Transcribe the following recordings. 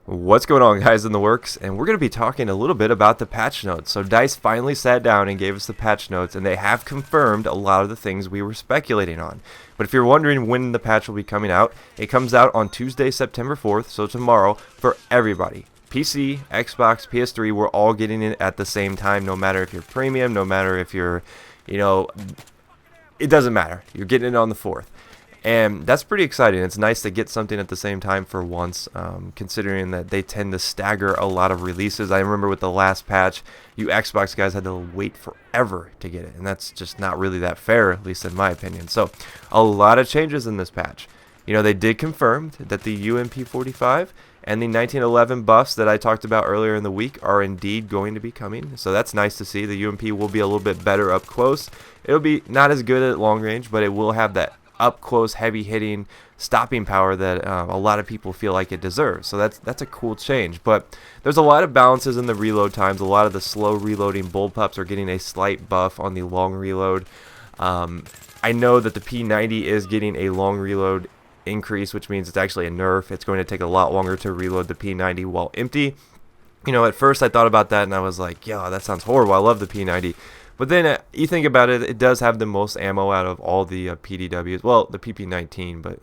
What's going on, guys, in the works? And we're going to be talking a little bit about the patch notes. So DICE finally sat down and gave us the patch notes, and they have confirmed a lot of the things we were speculating on. But if you're wondering when the patch will be coming out, it comes out on Tuesday, September 4th, so tomorrow, for everybody. PC, Xbox, PS3, we're all getting it at the same time, no matter if you're premium, no matter if you're, it doesn't matter. You're getting it on the 4th. And that's pretty exciting. It's nice to get something at the same time for once, considering that they tend to stagger a lot of releases. I remember with the last patch, you Xbox guys had to wait forever to get it, and that's just not really that fair, at least in my opinion. So, a lot of changes in this patch. They did confirm that the UMP45 and the 1911 buffs that I talked about earlier in the week are indeed going to be coming. So that's nice to see. The UMP will be a little bit better up close. It'll be not as good at long range, but it will have that up close, heavy hitting stopping power that a lot of people feel like it deserves. So that's a cool change. But there's a lot of balances in the reload times. A lot of the slow reloading bullpups are getting a slight buff on the long reload. I know that the P90 is getting a long reload increase, which means it's actually a nerf. It's going to take a lot longer to reload the P90 while empty. At first I thought about that and I was like, yeah, that sounds horrible. I love the P90. But then you think about it, it does have the most ammo out of all the PDWs. Well, the PP19, but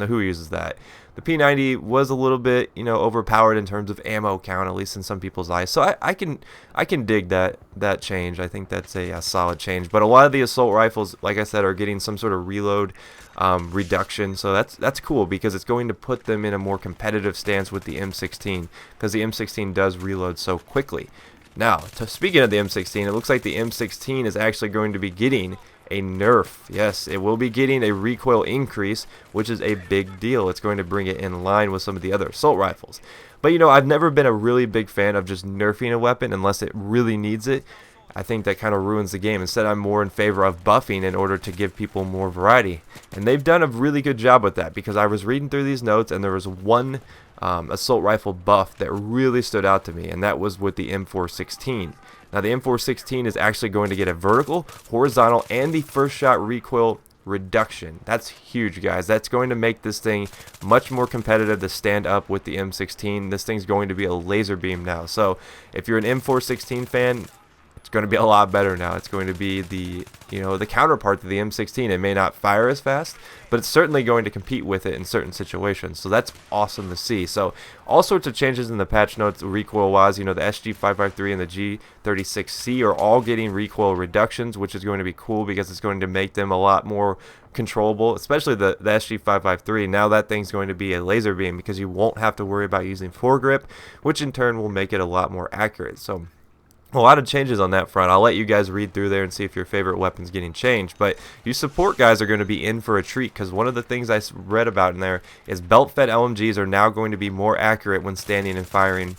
who uses that? The P90 was a little bit, overpowered in terms of ammo count, at least in some people's eyes. So I can dig that change. I think that's a solid change. But a lot of the assault rifles, like I said, are getting some sort of reload reduction. So that's cool because it's going to put them in a more competitive stance with the M16 because the M16 does reload so quickly. Now, speaking of the M16, it looks like the M16 is actually going to be getting a nerf. Yes, it will be getting a recoil increase, which is a big deal. It's going to bring it in line with some of the other assault rifles. But, I've never been a really big fan of just nerfing a weapon unless it really needs it. I think that kind of ruins the game. Instead, I'm more in favor of buffing in order to give people more variety. And they've done a really good job with that because I was reading through these notes and there was one assault rifle buff that really stood out to me, and that was with the M416. Now, the M416 is actually going to get a vertical, horizontal, and the first shot recoil reduction. That's huge, guys. That's going to make this thing much more competitive to stand up with the M16. This thing's going to be a laser beam now. So if you're an M416 fan, it's going to be a lot better now. It's going to be the counterpart to the M16. It may not fire as fast, but it's certainly going to compete with it in certain situations. So that's awesome to see. So all sorts of changes in the patch notes recoil-wise. The SG553 and the G36C are all getting recoil reductions, which is going to be cool because it's going to make them a lot more controllable, especially the SG553. Now that thing's going to be a laser beam because you won't have to worry about using foregrip, which in turn will make it a lot more accurate. So a lot of changes on that front. I'll let you guys read through there and see if your favorite weapon's getting changed. But you support guys are going to be in for a treat because one of the things I read about in there is belt-fed LMGs are now going to be more accurate when standing and firing,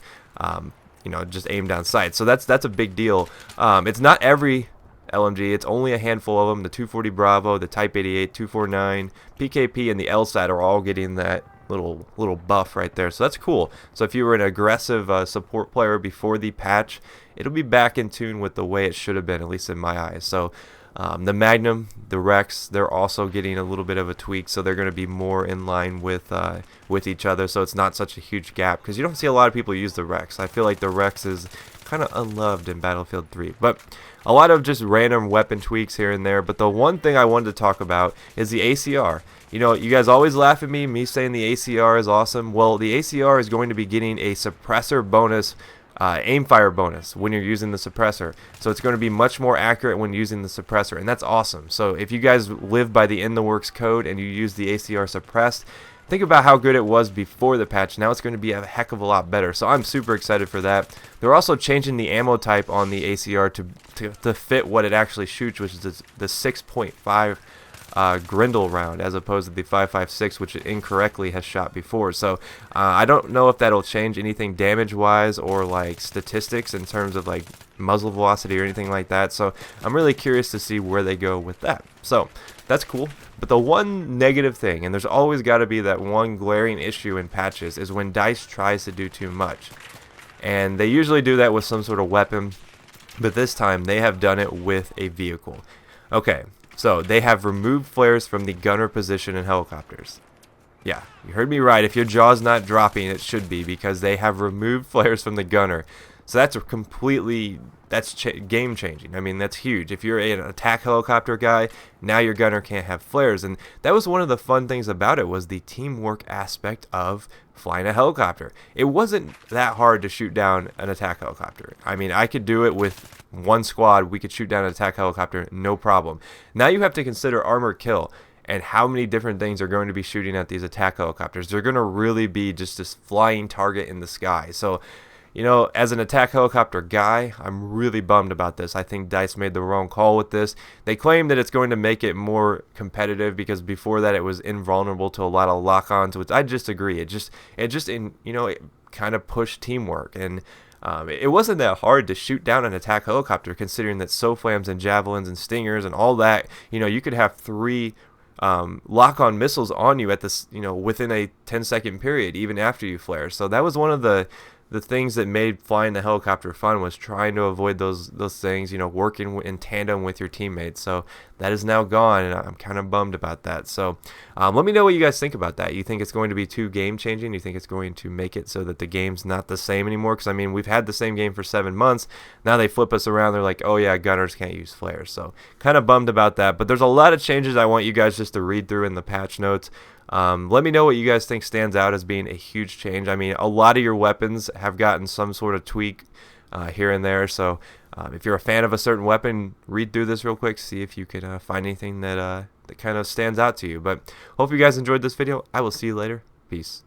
just aim down sight. So that's a big deal. It's not every LMG. It's only a handful of them. The 240 Bravo, the Type 88, 249, PKP, and the LSAT are all getting that little buff right there. So that's cool. So if you were an aggressive support player before the patch, it'll be back in tune with the way it should have been, at least in my eyes. So the Magnum, the Rex, they're also getting a little bit of a tweak, so they're going to be more in line with each other, so it's not such a huge gap, because you don't see a lot of people use the Rex. I feel like the Rex is kind of unloved in Battlefield 3, but a lot of just random weapon tweaks here and there. But the one thing I wanted to talk about is the ACR. You guys always laugh at me saying the ACR is awesome. Well, the ACR is going to be getting a suppressor bonus, aimfire bonus when you're using the suppressor. So it's going to be much more accurate when using the suppressor, and that's awesome. So if you guys live by the In The Works code and you use the ACR suppressed, think about how good it was before the patch. Now it's going to be a heck of a lot better. So I'm super excited for that. They're also changing the ammo type on the ACR to fit what it actually shoots, which is the 6.5 Grindle round as opposed to the 5.56, which it incorrectly has shot before. So I don't know if that'll change anything damage wise or like statistics in terms of like muzzle velocity or anything like that. So I'm really curious to see where they go with that. So that's cool. But the one negative thing, and there's always got to be that one glaring issue in patches, is when DICE tries to do too much. And they usually do that with some sort of weapon, but this time they have done it with a vehicle. Okay, so they have removed flares from the gunner position in helicopters. Yeah, you heard me right. If your jaw's not dropping, it should be, because they have removed flares from the gunner. So that's a completely, that's game changing. I mean, that's huge. If you're an attack helicopter guy, now your gunner can't have flares. And that was one of the fun things about it, was the teamwork aspect of flying a helicopter. It wasn't that hard to shoot down an attack helicopter. I mean, I could do it with one squad. We could shoot down an attack helicopter, no problem. Now you have to consider armor kill and how many different things are going to be shooting at these attack helicopters. They're going to really be just this flying target in the sky. So, you know, as an attack helicopter guy, I'm really bummed about this. I think DICE made the wrong call with this. They claim that it's going to make it more competitive, because before that it was invulnerable to a lot of lock-ons, which I just agree. It kind of pushed teamwork. And it wasn't that hard to shoot down an attack helicopter, considering that SOFLAMs and javelins and stingers and all that, you know, you could have 3 lock-on missiles on you at this, you know, within a 10-second period, even after you flare. So that was one of the things that made flying the helicopter fun, was trying to avoid those things, you know, working in tandem with your teammates. So that is now gone, and I'm kind of bummed about that. So let me know what you guys think about that. You think it's going to be too game changing? You think it's going to make it so that the game's not the same anymore? Because I mean, we've had the same game for 7 months. Now they flip us around. They're like, oh yeah, gunners can't use flares. So kind of bummed about that. But there's a lot of changes I want you guys just to read through in the patch notes. Let me know what you guys think stands out as being a huge change. I mean, a lot of your weapons have gotten some sort of tweak here and there. So if you're a fan of a certain weapon, read through this real quick, see if you could find anything that kind of stands out to you. But hope you guys enjoyed this video. I will see you later. Peace.